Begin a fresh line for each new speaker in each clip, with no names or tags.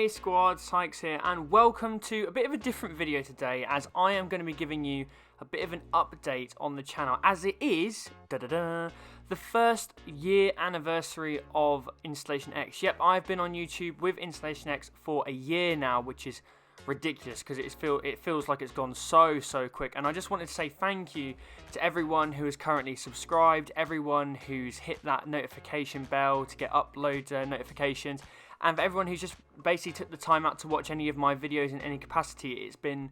Hey squad, Sykes here, and welcome to a bit of a different video today, as I am going to be giving you a bit of an update on the channel, as it is the first year anniversary of InstallationX. Yep, I've been on YouTube with InstallationX for a year now, which is ridiculous because it feels like it's gone so quick. And I just wanted to say thank you to everyone who is currently subscribed, everyone who's hit that notification bell to get upload notifications, and for everyone who's just basically took the time out to watch any of my videos in any capacity. It's been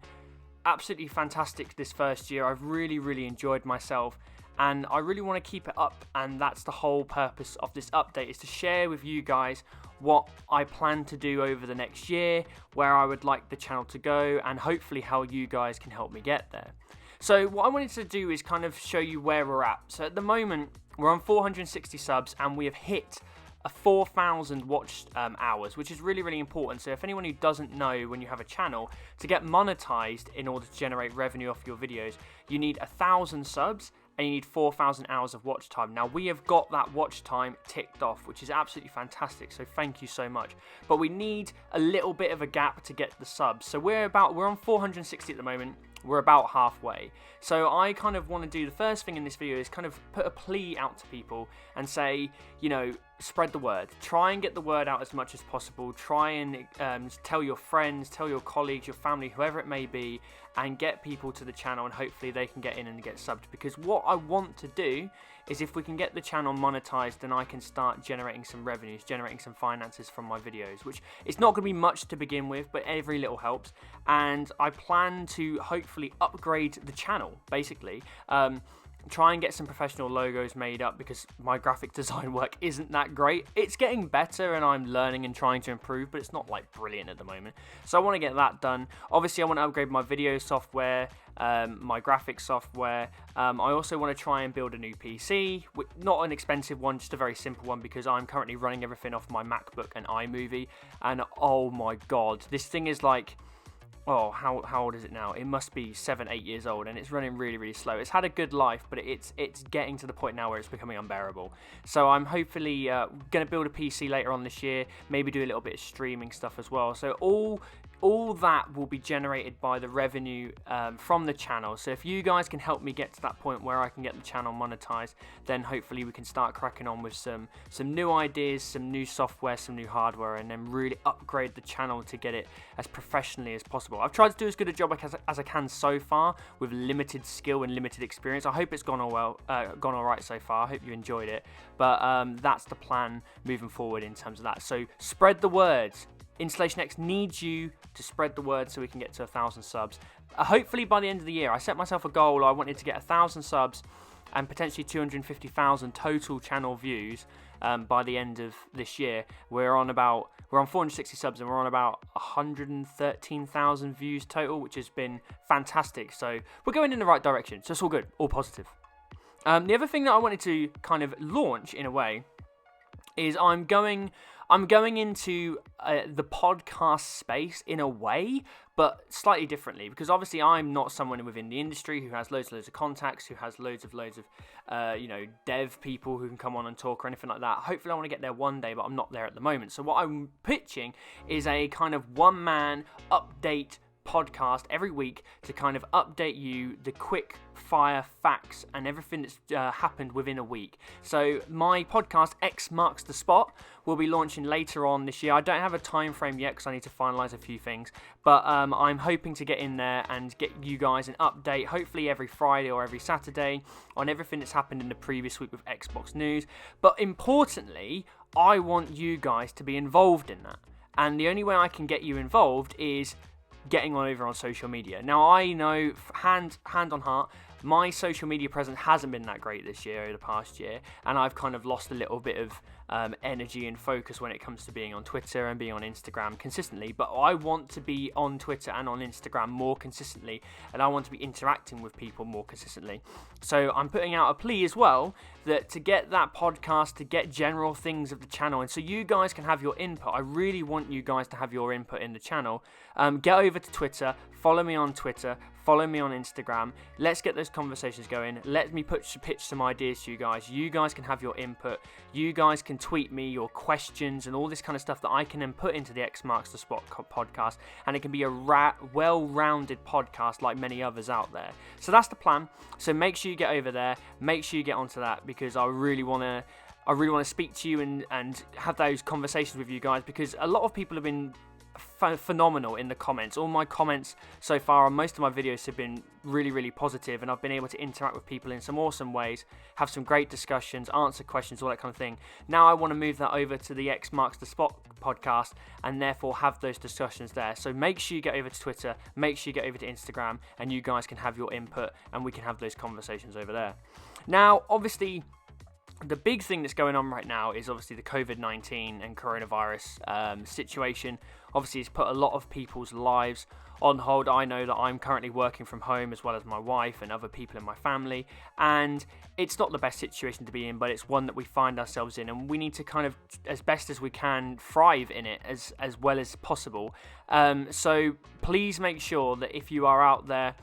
absolutely fantastic this first year. I've really enjoyed myself, and I really want to keep it up, and that's the whole purpose of this update, is to share with you guys what I plan to do over the next year, where I would like the channel to go, and hopefully how you guys can help me get there. So what I wanted to do is kind of show you where we're at. So at the moment, we're on 460 subs, and we have hit a 4,000 watch hours, which is really important. So if anyone who doesn't know, when you have a channel, to get monetized in order to generate revenue off your videos, you need 1,000 subs and you need 4,000 hours of watch time. Now we have got that watch time ticked off, which is absolutely fantastic, so thank you so much. But we need a little bit of a gap to get the subs. So we're on 460 at the moment. We're about halfway. So I kind of want to do, the first thing in this video is kind of put a plea out to people and say, you know, spread the word. Try and get the word out as much as possible. Try and tell your friends, tell your colleagues, your family, whoever it may be, and get people to the channel, and hopefully they can get in and get subbed. Because what I want to do is, if we can get the channel monetized, then I can start generating some revenues, generating some finances from my videos, which it's not going to be much to begin with, but every little helps. And I plan to hopefully upgrade the channel, basically. Try and get some professional logos made up, because my graphic design work isn't that great. It's getting better and I'm learning and trying to improve, but it's not like brilliant at the moment. So I want to get that done. Obviously I want to upgrade my video software, my graphics software. I also want to try and build a new PC, not an expensive one, just a very simple one, because I'm currently running everything off my MacBook and iMovie, and oh my god, this thing is like, oh, how old is it now? It must be 7-8 years old, and it's running really slow. It's had a good life, but it's getting to the point now where it's becoming unbearable. So I'm hopefully going to build a PC later on this year, maybe do a little bit of streaming stuff as well. So all that will be generated by the revenue from the channel. So if you guys can help me get to that point where I can get the channel monetized, then hopefully we can start cracking on with some new ideas, some new software, some new hardware, and then really upgrade the channel to get it as professionally as possible. I've tried to do as good a job as I can so far, with limited skill and limited experience. I hope it's gone all right so far. I hope you enjoyed it. But that's the plan moving forward in terms of that. So spread the words. InstallationX needs you to spread the word so we can get to 1,000 subs. Hopefully by the end of the year. I set myself a goal. I wanted to get 1,000 subs and potentially 250,000 total channel views by the end of this year. We're on 460 subs, and we're on about 113,000 views total, which has been fantastic. So we're going in the right direction. So it's all good, all positive. The other thing that I wanted to kind of launch in a way is I'm going into the podcast space in a way, but slightly differently, because obviously I'm not someone within the industry who has loads of contacts, who has loads of dev people who can come on and talk or anything like that. Hopefully I want to get there one day, but I'm not there at the moment. So what I'm pitching is a kind of one-man update podcast every week to kind of update you the quick fire facts and everything that's happened within a week. So my podcast, X Marks the Spot, will be launching later on this year. I don't have a time frame yet because I need to finalize a few things, but I'm hoping to get in there and get you guys an update, hopefully every Friday or every Saturday, on everything that's happened in the previous week with Xbox news. But importantly, I want you guys to be involved in that, and the only way I can get you involved is getting over on social media. Now I know, hand on heart, my social media presence hasn't been that great this year or the past year, and I've kind of lost a little bit of energy and focus when it comes to being on Twitter and being on Instagram consistently. But I want to be on Twitter and on Instagram more consistently, and I want to be interacting with people more consistently. So I'm putting out a plea as well, that to get that podcast, to get general things of the channel, and so you guys can have your input. I really want you guys to have your input in the channel. Get over to Twitter, follow me on Twitter, follow me on Instagram. Let's get those conversations going. Let me pitch some ideas to you guys. You guys can have your input. You guys can tweet me your questions and all this kind of stuff that I can then put into the X Marks the Spot podcast, and it can be a well-rounded podcast like many others out there. So that's the plan. So make sure you get over there, make sure you get onto that, because I really want to speak to you and have those conversations with you guys, because a lot of people have been phenomenal in the comments. All my comments so far on most of my videos have been really, really positive, and I've been able to interact with people in some awesome ways, have some great discussions, answer questions, all that kind of thing. Now I want to move that over to the X Marks the Spot podcast, and therefore have those discussions there. So make sure you get over to Twitter, make sure you get over to Instagram, and you guys can have your input and we can have those conversations over there. Now, obviously, the big thing that's going on right now is obviously the COVID-19 and coronavirus situation. Obviously, it's put a lot of people's lives on hold. I know that I'm currently working from home, as well as my wife and other people in my family, and it's not the best situation to be in, but it's one that we find ourselves in, and we need to kind of, as best as we can, thrive in it as well as possible. So please make sure that if you are out there,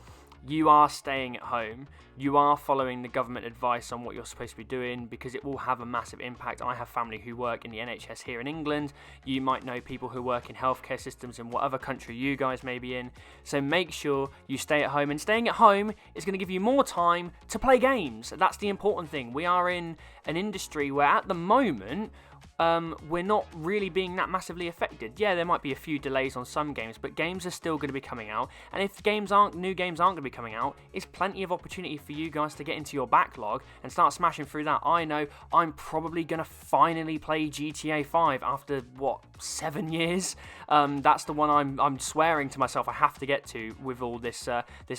you are staying at home, you are following the government advice on what you're supposed to be doing, because it will have a massive impact. I have family who work in the NHS here in England. You might know people who work in healthcare systems in whatever country you guys may be in. So make sure you stay at home, and staying at home is going to give you more time to play games. That's the important thing. We are in an industry where at the moment, we're not really being that massively affected. Yeah, there might be a few delays on some games, but games are still going to be coming out. And if new games aren't going to be coming out, it's plenty of opportunity for you guys to get into your backlog and start smashing through that. I know I'm probably going to finally play GTA 5 after, 7 years? That's the one I'm swearing to myself I have to get to with all this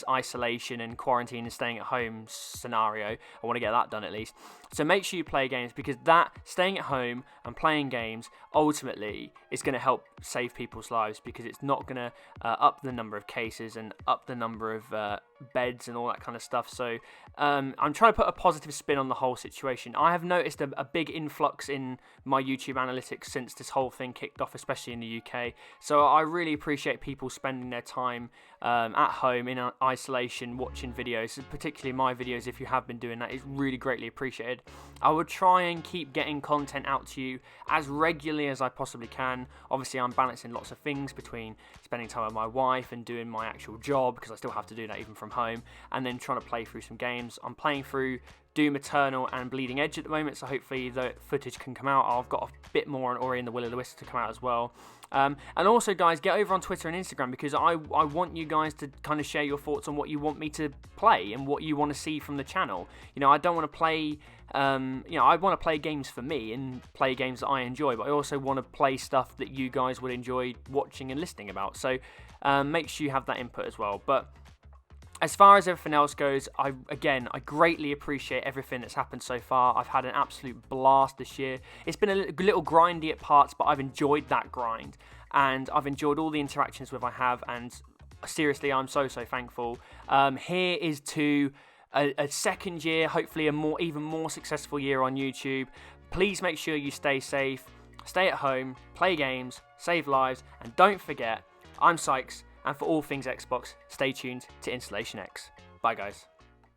isolation and quarantine and staying at home scenario. I want to get that done at least. So make sure you play games, because that, staying at home and playing games, ultimately is going to help save people's lives, because it's not going to up the number of cases and up the number of beds and all that kind of stuff. So I'm trying to put a positive spin on the whole situation. I have noticed a big influx in my YouTube analytics since this whole thing kicked off, especially in the UK. So I really appreciate people spending their time at home in isolation watching videos, particularly my videos. If you have been doing that, it's really greatly appreciated. I would try and keep getting content out to you as regularly as I possibly can. Obviously, I'm balancing lots of things between spending time with my wife and doing my actual job, because I still have to do that even from home, and then trying to play through some games. I'm playing through Doom Eternal and Bleeding Edge at the moment, so hopefully the footage can come out. I've got a bit more on Ori and the Will of the Wisp to come out as well. And also, guys, get over on Twitter and Instagram, because I want you guys to kind of share your thoughts on what you want me to play and what you want to see from the channel. You know, I don't want to play, I want to play games for me and play games that I enjoy, but I also want to play stuff that you guys would enjoy watching and listening about. So make sure you have that input as well. But as far as everything else goes, I greatly appreciate everything that's happened so far. I've had an absolute blast this year. It's been a little grindy at parts, but I've enjoyed that grind, and I've enjoyed all the interactions with I have, and seriously, I'm so thankful. Here is to a second year, hopefully even more successful year on YouTube. Please make sure you stay safe, stay at home, play games, save lives, and don't forget, I'm Sykes, and for all things Xbox, stay tuned to InstallationX. Bye, guys.